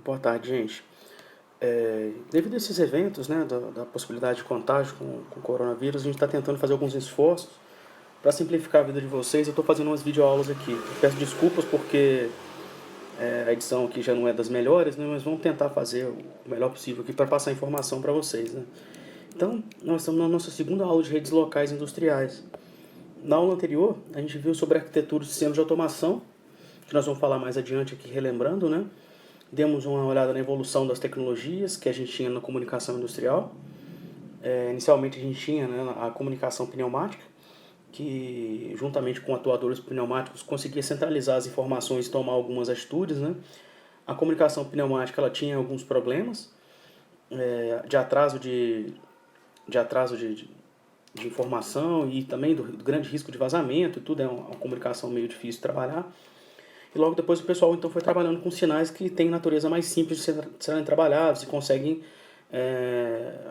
Boa tarde, gente. Devido a esses eventos, né, da possibilidade de contágio com o coronavírus, a gente está tentando fazer alguns esforços para simplificar a vida de vocês. Eu estou fazendo umas videoaulas aqui. Peço desculpas porque a edição aqui já não é das melhores, né, mas vamos tentar fazer o melhor possível aqui para passar informação para vocês, né. Então, nós estamos na nossa segunda aula de redes locais industriais. Na aula anterior, a gente viu sobre arquitetura de sistemas de automação, que nós vamos falar mais adiante aqui, relembrando, né? Demos uma olhada na evolução das tecnologias que a gente tinha na comunicação industrial. Inicialmente a gente tinha, né, a comunicação pneumática, que juntamente com atuadores pneumáticos conseguia centralizar as informações e tomar algumas atitudes, né? A comunicação pneumática ela tinha alguns problemas de atraso de informação e também do grande risco de vazamento e tudo. É uma comunicação meio difícil de trabalhar. E logo depois o pessoal então foi trabalhando com sinais que têm natureza mais simples de serem trabalhados e conseguem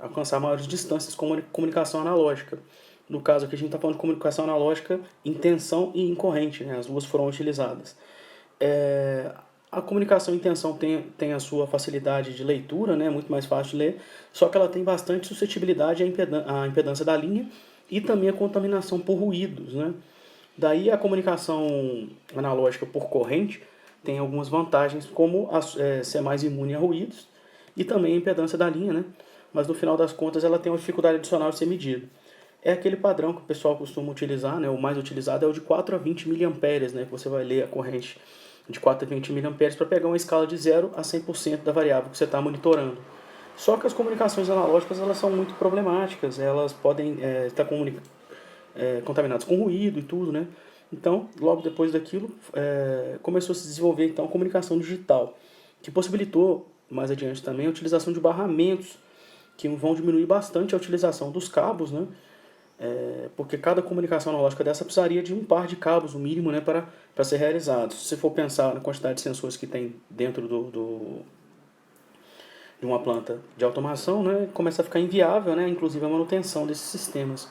alcançar maiores distâncias com comunicação analógica. No caso aqui a gente está falando de comunicação analógica em tensão e em corrente, né? As duas foram utilizadas. A comunicação em tensão tem a sua facilidade de leitura, né? Muito mais fácil de ler, só que ela tem bastante suscetibilidade à impedância da linha e também a contaminação por ruídos, né? Daí a comunicação analógica por corrente tem algumas vantagens, como ser mais imune a ruídos e também a impedância da linha, né? Mas no final das contas ela tem uma dificuldade adicional de ser medida. É aquele padrão que o pessoal costuma utilizar, né? O mais utilizado é o de 4 a 20 mA, né? Que você vai ler a corrente de 4 a 20 mA para pegar uma escala de 0 a 100% da variável que você está monitorando. Só que as comunicações analógicas elas são muito problemáticas, elas podem estar contaminados com ruído e tudo, né? Então, logo depois daquilo, começou a se desenvolver então a comunicação digital, que possibilitou, mais adiante também, a utilização de barramentos, que vão diminuir bastante a utilização dos cabos, né? Porque cada comunicação analógica dessa precisaria de um par de cabos, no mínimo, né, para ser realizado. Se você for pensar na quantidade de sensores que tem dentro de uma planta de automação, né, começa a ficar inviável, né, inclusive a manutenção desses sistemas.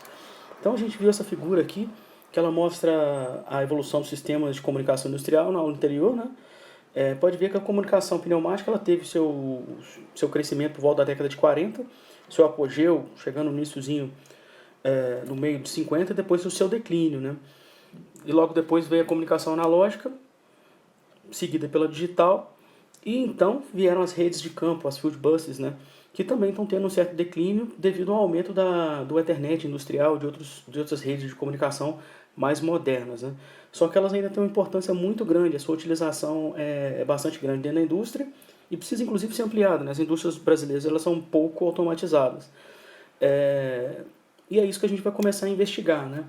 Então a gente viu essa figura aqui, que ela mostra a evolução dos sistemas de comunicação industrial na aula anterior, né? Pode ver que a comunicação pneumática ela teve seu crescimento por volta da década de 40, seu apogeu chegando no iníciozinho no meio de 50 e depois o seu declínio, né? E logo depois veio a comunicação analógica, seguida pela digital, e então vieram as redes de campo, as field buses, né? Que também estão tendo um certo declínio devido ao aumento do Ethernet industrial, de outras redes de comunicação mais modernas, né? Só que elas ainda têm uma importância muito grande, a sua utilização é bastante grande dentro da indústria e precisa inclusive ser ampliada, né? As indústrias brasileiras elas são pouco automatizadas. E é isso que a gente vai começar a investigar, né?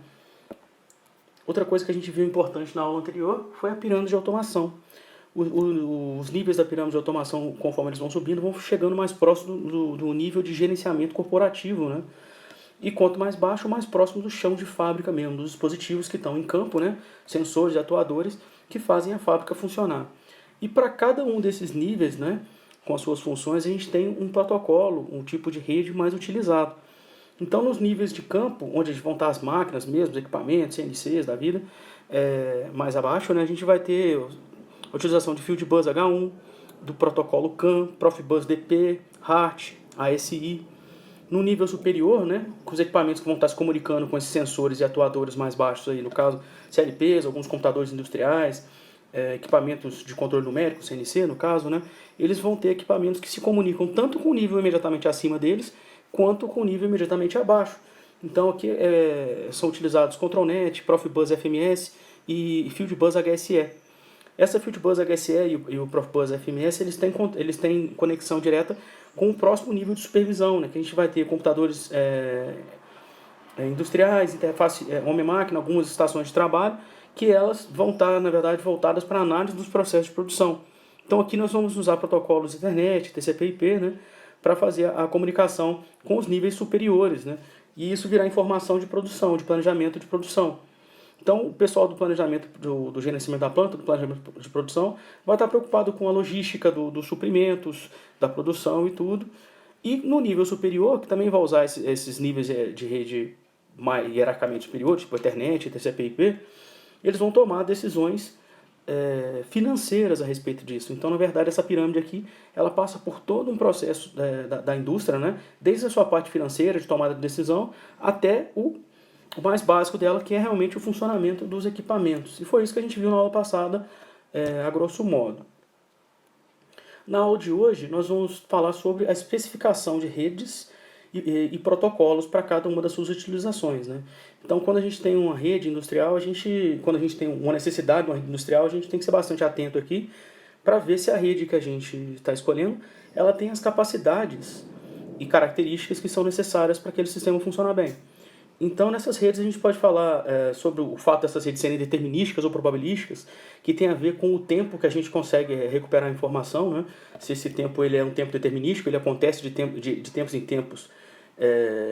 Outra coisa que a gente viu importante na aula anterior foi a pirâmide de automação. Os níveis da pirâmide de automação, conforme eles vão subindo, vão chegando mais próximo do nível de gerenciamento corporativo, né? E quanto mais baixo, mais próximo do chão de fábrica mesmo, dos dispositivos que estão em campo, né? Sensores e atuadores que fazem a fábrica funcionar. E para cada um desses níveis, né, com as suas funções, a gente tem um protocolo, um tipo de rede mais utilizado. Então, nos níveis de campo, onde vão estar as máquinas mesmo, os equipamentos, CNCs da vida, mais abaixo, né, a gente vai ter a utilização de Field Bus H1, do protocolo CAN, Profibus DP, HART, ASI. No nível superior, né, com os equipamentos que vão estar se comunicando com esses sensores e atuadores mais baixos, aí, no caso CLPs, alguns computadores industriais, equipamentos de controle numérico, CNC no caso, né, eles vão ter equipamentos que se comunicam tanto com o nível imediatamente acima deles, quanto com o nível imediatamente abaixo. Então aqui são utilizados ControlNet, Profibus FMS e Fieldbus HSE. Essa Fieldbus HSE e o Profibus FMS eles têm conexão direta com o próximo nível de supervisão, né, que a gente vai ter computadores industriais, interface homem-máquina, algumas estações de trabalho, que elas vão estar, na verdade, voltadas para a análise dos processos de produção. Então aqui nós vamos usar protocolos Ethernet, TCP/IP, né, para fazer a comunicação com os níveis superiores, né? E isso virar informação de produção, de planejamento de produção. Então, o pessoal do planejamento, do gerenciamento da planta, do planejamento de produção, vai estar preocupado com a logística dos suprimentos, da produção e tudo. E no nível superior, que também vai usar esses níveis de rede mais hierarquicamente superiores, tipo Ethernet, TCP/IP, eles vão tomar decisões financeiras a respeito disso. Então, na verdade, essa pirâmide aqui, ela passa por todo um processo da indústria, né? Desde a sua parte financeira, de tomada de decisão, até o mais básico dela, que é realmente o funcionamento dos equipamentos. E foi isso que a gente viu na aula passada, a grosso modo. Na aula de hoje, nós vamos falar sobre a especificação de redes e protocolos para cada uma das suas utilizações, né? Então, quando a gente tem uma rede industrial, quando a gente tem uma necessidade de uma rede industrial, a gente tem que ser bastante atento aqui para ver se a rede que a gente está escolhendo, ela tem as capacidades e características que são necessárias para aquele sistema funcionar bem. Então, nessas redes, a gente pode falar sobre o fato dessas redes serem determinísticas ou probabilísticas, que tem a ver com o tempo que a gente consegue recuperar a informação, né? Se esse tempo ele é um tempo determinístico, ele acontece de tempos em tempos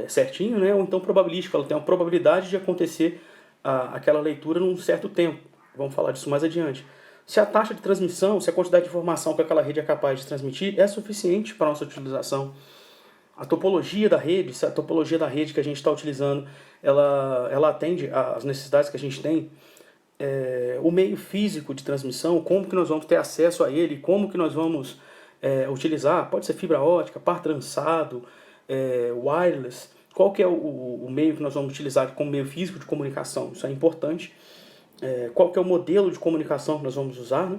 certinho, né? Ou então probabilístico, ela tem uma probabilidade de acontecer aquela leitura num certo tempo. Vamos falar disso mais adiante. Se a taxa de transmissão, se a quantidade de informação que aquela rede é capaz de transmitir é suficiente para a nossa utilização. A topologia da rede, se a topologia da rede que a gente está utilizando, ela atende às necessidades que a gente tem, o meio físico de transmissão, como que nós vamos ter acesso a ele, como que nós vamos utilizar, pode ser fibra ótica, par trançado, wireless, qual que é o meio que nós vamos utilizar como meio físico de comunicação, isso é importante, qual que é o modelo de comunicação que nós vamos usar, né?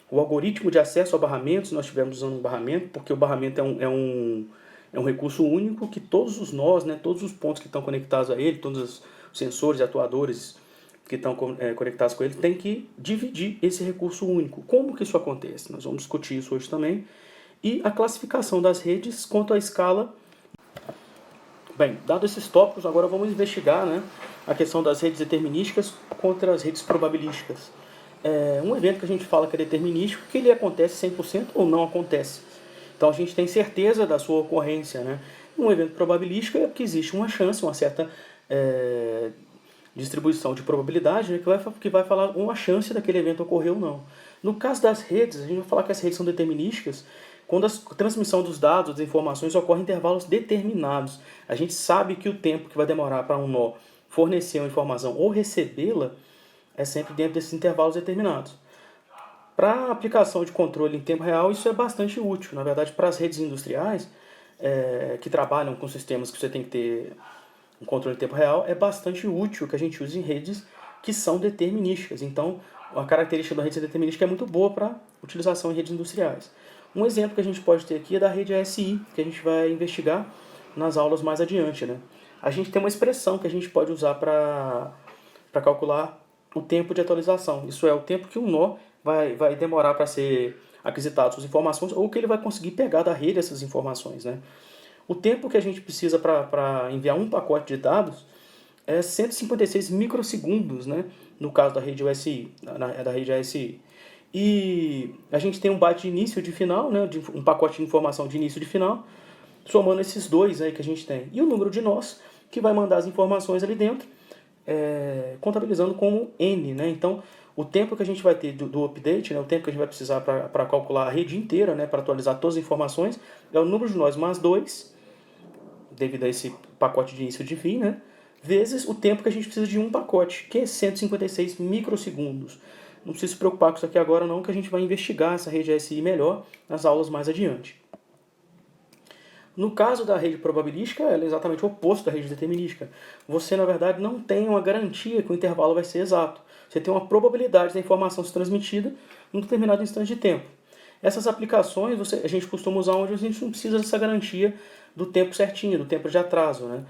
O algoritmo de acesso a barramentos, nós estivemos usando um barramento, porque o barramento é um recurso único que todos os nós, né, todos os pontos que estão conectados a ele, todos os sensores e atuadores que estão conectados com ele, tem que dividir esse recurso único. Como que isso acontece? Nós vamos discutir isso hoje também. E a classificação das redes quanto à escala. Bem, dados esses tópicos, agora vamos investigar, né, a questão das redes determinísticas contra as redes probabilísticas. Um evento que a gente fala que é determinístico, que ele acontece 100% ou não acontece. Então a gente tem certeza da sua ocorrência, né? Um evento probabilístico é porque existe uma chance, uma certa distribuição de probabilidade, né, que vai falar uma chance daquele evento ocorrer ou não. No caso das redes, a gente vai falar que as redes são determinísticas quando a transmissão dos dados, das informações, ocorre em intervalos determinados. A gente sabe que o tempo que vai demorar para um nó fornecer uma informação ou recebê-la é sempre dentro desses intervalos determinados. Para a aplicação de controle em tempo real, isso é bastante útil. Na verdade, para as redes industriais, que trabalham com sistemas que você tem que ter um controle em tempo real, é bastante útil que a gente use em redes que são determinísticas. Então, a característica da rede ser determinística é muito boa para utilização em redes industriais. Um exemplo que a gente pode ter aqui é da rede ASI, que a gente vai investigar nas aulas mais adiante, né? A gente tem uma expressão que a gente pode usar para calcular o tempo de atualização. Isso é o tempo que um nó vai demorar para ser aquisitado suas informações ou que ele vai conseguir pegar da rede essas informações, né? O tempo que a gente precisa para enviar um pacote de dados é 156 microsegundos, né? No caso da rede USI, da rede ASI. E a gente tem um byte de início e de final, né? Um pacote de informação de início e de final, somando esses dois aí que a gente tem. E o número de nós que vai mandar as informações ali dentro, contabilizando como N, né? Então, o tempo que a gente vai ter do update, né, o tempo que a gente vai precisar para calcular a rede inteira, né, para atualizar todas as informações, é o número de nós mais 2, devido a esse pacote de início de fim, né, vezes o tempo que a gente precisa de um pacote, que é 156 microsegundos. Não precisa se preocupar com isso aqui agora não, que a gente vai investigar essa rede ASI melhor nas aulas mais adiante. No caso da rede probabilística, ela é exatamente o oposto da rede determinística. Você, na verdade, não tem uma garantia que o intervalo vai ser exato. Você tem uma probabilidade da informação ser transmitida em um determinado instante de tempo. Essas aplicações a gente costuma usar onde a gente não precisa dessa garantia do tempo certinho, do tempo de atraso, né?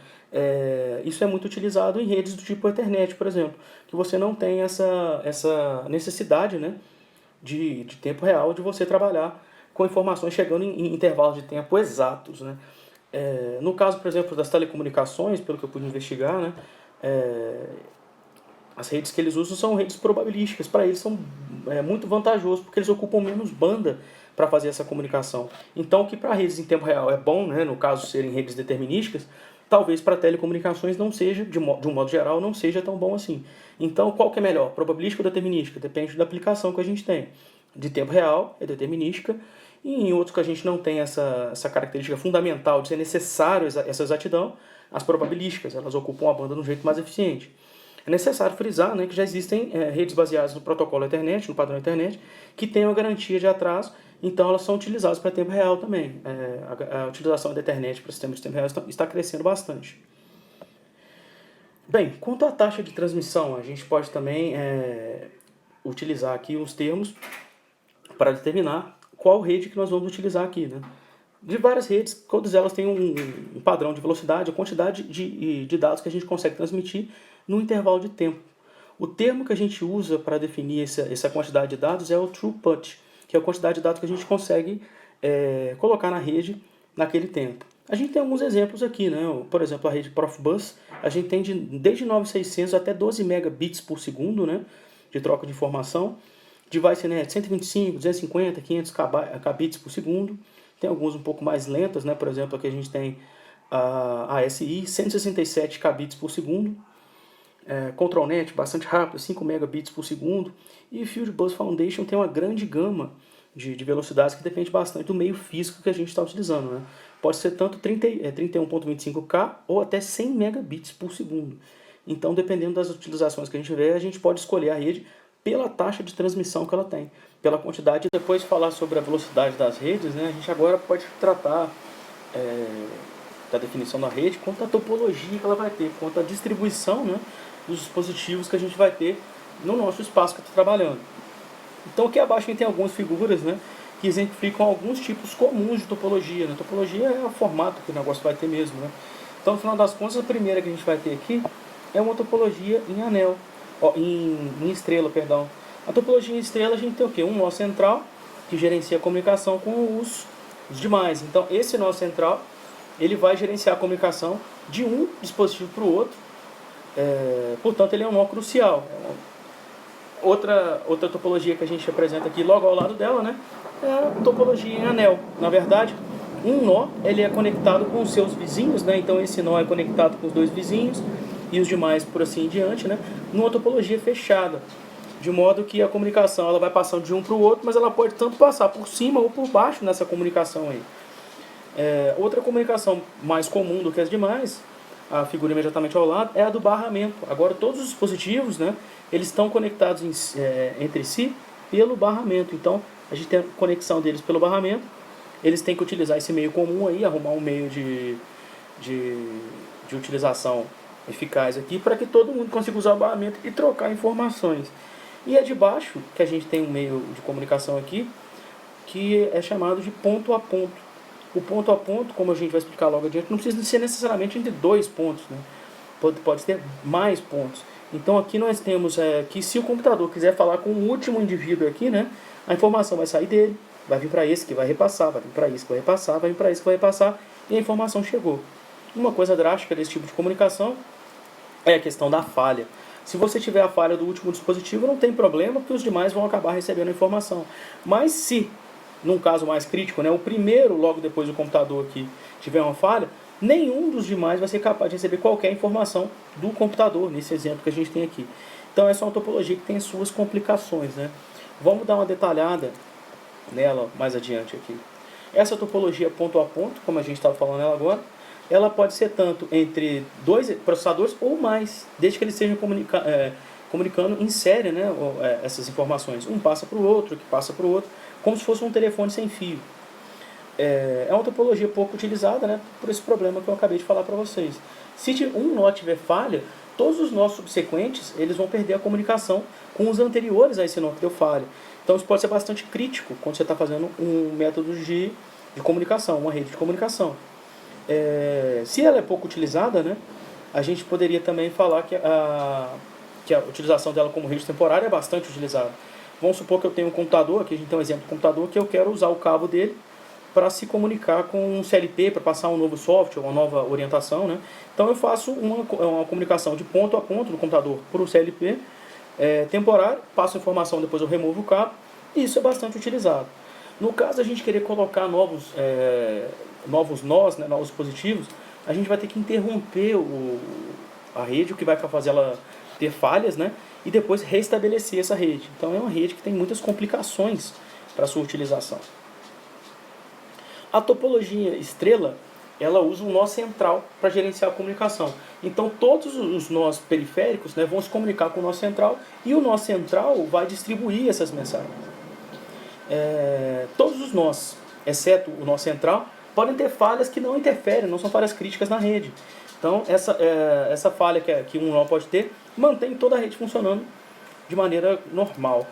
Isso é muito utilizado em redes do tipo Ethernet, por exemplo, que você não tem essa necessidade, né, de tempo real de você trabalhar com informações chegando em intervalos de tempo exatos, né? No caso, por exemplo, das telecomunicações, pelo que eu pude investigar, né, as redes que eles usam são redes probabilísticas. Para eles são muito vantajoso, porque eles ocupam menos banda para fazer essa comunicação. Então, o que para redes em tempo real é bom, né, no caso serem redes determinísticas, talvez para telecomunicações não seja, de um modo geral, não seja tão bom assim. Então, qual que é melhor? Probabilística ou determinística? Depende da aplicação que a gente tem. De tempo real é determinística, e em outros que a gente não tem essa característica fundamental de ser necessário essa exatidão, as probabilísticas, elas ocupam a banda de um jeito mais eficiente. É necessário frisar, né, que já existem redes baseadas no protocolo Ethernet, no padrão Ethernet, que têm uma garantia de atraso, então elas são utilizadas para tempo real também. A utilização da Ethernet para sistemas de tempo real está crescendo bastante. Bem, quanto à taxa de transmissão, a gente pode também utilizar aqui uns termos para determinar qual rede que nós vamos utilizar aqui, né? De várias redes, todas elas têm um padrão de velocidade, a quantidade de dados que a gente consegue transmitir no intervalo de tempo. O termo que a gente usa para definir essa quantidade de dados é o throughput, que é a quantidade de dados que a gente consegue colocar na rede naquele tempo. A gente tem alguns exemplos aqui, né? Por exemplo, a rede Profibus, a gente tem desde 9600 até 12 megabits por segundo, né? De troca de informação. Device Net 125, 250, 500 kbits por segundo. Tem alguns um pouco mais lentas, né? Por exemplo, aqui a gente tem a ASI, 167 kbits por segundo. ControlNet, bastante rápido, 5 megabits por segundo. E Fieldbus Foundation tem uma grande gama de velocidades que depende bastante do meio físico que a gente está utilizando, né? Pode ser tanto 31.25K ou até 100 megabits por segundo. Então, dependendo das utilizações que a gente tiver, a gente pode escolher a rede pela taxa de transmissão que ela tem, pela quantidade. Depois de falar sobre a velocidade das redes, né, a gente agora pode tratar da definição da rede quanto à topologia que ela vai ter, quanto à distribuição, né, dos dispositivos que a gente vai ter no nosso espaço que está trabalhando. Então aqui abaixo a gente tem algumas figuras, né, que exemplificam alguns tipos comuns de topologia, né? Topologia é o formato que o negócio vai ter mesmo, né? Então, no final das contas, a primeira que a gente vai ter aqui é uma topologia em anel, em estrela, perdão. A topologia em estrela a gente tem o quê? Um nó central que gerencia a comunicação com os demais. Então, esse nó central ele vai gerenciar a comunicação de um dispositivo para o outro. Portanto, ele é um nó crucial. Outra topologia que a gente apresenta aqui logo ao lado dela, né, é a topologia em anel. Na verdade, um nó ele é conectado com os seus vizinhos, né, então esse nó é conectado com os dois vizinhos e os demais por assim em diante, né, numa topologia fechada, de modo que a comunicação ela vai passando de um para o outro, mas ela pode tanto passar por cima ou por baixo nessa comunicação aí. Outra comunicação mais comum do que as demais, a figura imediatamente ao lado, é a do barramento. Agora todos os dispositivos, né, eles estão conectados entre si pelo barramento. Então a gente tem a conexão deles pelo barramento. Eles têm que utilizar esse meio comum aí, arrumar um meio de utilização eficaz aqui para que todo mundo consiga usar o barramento e trocar informações. E é de baixo que a gente tem um meio de comunicação aqui que é chamado de ponto a ponto. O ponto a ponto, como a gente vai explicar logo adiante, não precisa ser necessariamente entre dois pontos, né? Pode ter mais pontos. Então aqui nós temos que se o computador quiser falar com o último indivíduo aqui, né, a informação vai sair dele, vai vir para esse que vai repassar, vai vir para esse que vai repassar, vai vir para esse que vai repassar, e a informação chegou. Uma coisa drástica desse tipo de comunicação é a questão da falha. Se você tiver a falha do último dispositivo, não tem problema, porque os demais vão acabar recebendo a informação. Mas se, num caso mais crítico, né, o primeiro, logo depois do computador aqui, tiver uma falha, nenhum dos demais vai ser capaz de receber qualquer informação do computador, nesse exemplo que a gente tem aqui. Então essa é uma topologia que tem suas complicações, né? Vamos dar uma detalhada nela mais adiante aqui. Essa topologia ponto a ponto, como a gente estava falando nela agora, ela pode ser tanto entre dois processadores ou mais, desde que eles estejam comunicando em série, né, essas informações. Um passa para o outro, que passa para o outro, como se fosse um telefone sem fio. É uma topologia pouco utilizada, né, por esse problema que eu acabei de falar para vocês. Se um nó tiver falha, todos os nós subsequentes eles vão perder a comunicação com os anteriores a esse nó que deu falha. Então isso pode ser bastante crítico quando você está fazendo um método de comunicação, uma rede de comunicação. Se ela é pouco utilizada, né, a gente poderia também falar que a utilização dela como rede temporária é bastante utilizada. Vamos supor que eu tenho um computador, aqui a gente tem um exemplo de computador, que eu quero usar o cabo dele para se comunicar com um CLP, para passar um novo software, uma nova orientação, né? Então eu faço uma comunicação de ponto a ponto do computador para o CLP temporário, passo a informação, depois eu removo o cabo, e isso é bastante utilizado. No caso a gente querer colocar novos nós, né, novos dispositivos, a gente vai ter que interromper a rede, o que vai fazer ela ter falhas, né, e depois restabelecer essa rede. Então é uma rede que tem muitas complicações para a sua utilização. A topologia estrela ela usa um nó central para gerenciar a comunicação. Então todos os nós periféricos, né, vão se comunicar com o nó central e o nó central vai distribuir essas mensagens. Todos os nós, exceto o nó central, podem ter falhas que não interferem, não são falhas críticas na rede. Então essa falha que um nó pode ter mantém toda a rede funcionando de maneira normal.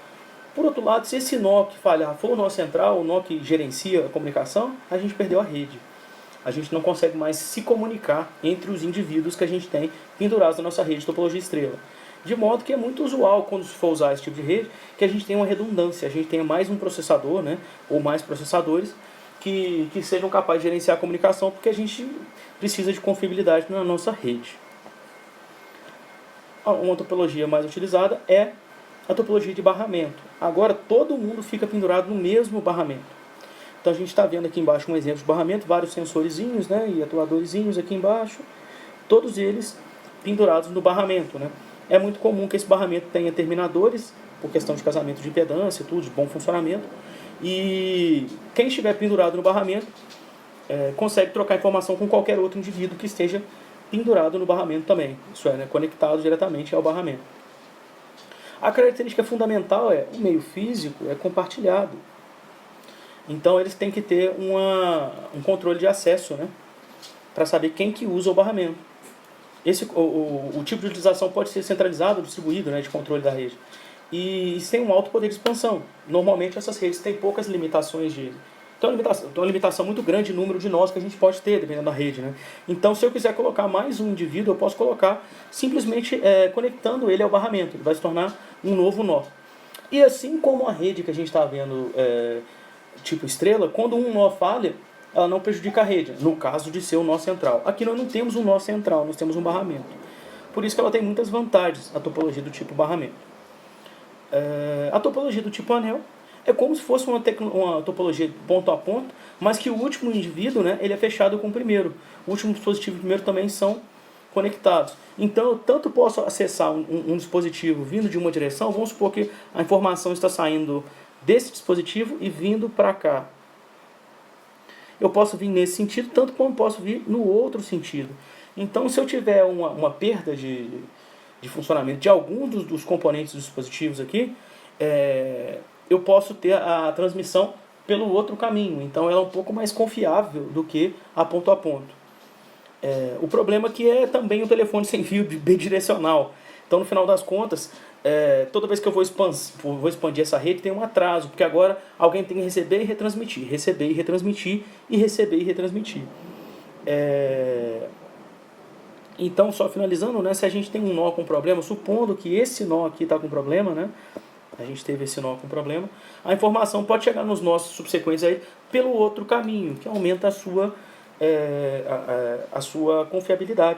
Por outro lado, se esse nó que falhar for o nó central, o nó que gerencia a comunicação, a gente perdeu a rede. A gente não consegue mais se comunicar entre os indivíduos que a gente tem pendurados na nossa rede de topologia estrela. De modo que é muito usual, quando se for usar esse tipo de rede, que a gente tenha uma redundância, a gente tenha mais um processador, né, ou mais processadores, que sejam capazes de gerenciar a comunicação, porque a gente precisa de confiabilidade na nossa rede. Uma topologia mais utilizada é a topologia de barramento. Agora todo mundo fica pendurado no mesmo barramento. Então a gente está vendo aqui embaixo um exemplo de barramento, vários sensorzinhos, né, e atuadorzinhos aqui embaixo, todos eles pendurados no barramento, né. É muito comum que esse barramento tenha terminadores, por questão de casamento de impedância, tudo, de bom funcionamento, e quem estiver pendurado no barramento consegue trocar informação com qualquer outro indivíduo que esteja pendurado no barramento também, isso é, né, conectado diretamente ao barramento. A característica fundamental é o meio físico é compartilhado. Então eles têm que ter um controle de acesso, né, para saber quem que usa o barramento. O tipo de utilização pode ser centralizado ou distribuído, né, de controle da rede. E tem um alto poder de expansão. Normalmente essas redes têm poucas limitações de... Tem uma limitação muito grande de número de nós que a gente pode ter, dependendo da rede, né? Então, se eu quiser colocar mais um indivíduo, eu posso colocar simplesmente conectando ele ao barramento. Ele vai se tornar um novo nó. E assim como a rede que a gente está vendo, tipo estrela, quando um nó falha, ela não prejudica a rede, no caso de ser o nó central. Aqui nós não temos um nó central, nós temos um barramento. Por isso que ela tem muitas vantagens, a topologia do tipo barramento. A topologia do tipo anel é como se fosse uma topologia ponto a ponto, mas que o último indivíduo, né, ele é fechado com o primeiro. O último dispositivo e o primeiro também são conectados. Então, eu tanto posso acessar um dispositivo vindo de uma direção, vamos supor que a informação está saindo desse dispositivo e vindo para cá. Eu posso vir nesse sentido, tanto como posso vir no outro sentido. Então, se eu tiver uma perda de funcionamento de algum dos componentes dos dispositivos aqui, eu posso ter a transmissão pelo outro caminho. Então ela é um pouco mais confiável do que a ponto. O problema aqui é também o telefone sem fio bidirecional. Então no final das contas, toda vez que eu vou expandir essa rede tem um atraso, porque agora alguém tem que receber e retransmitir, receber e retransmitir, e receber e retransmitir. Então, só finalizando, né, se a gente tem um nó com problema, supondo que esse nó aqui está com problema, né, a gente teve esse nó com problema, a informação pode chegar nos nós subsequentes aí pelo outro caminho, que aumenta a sua confiabilidade.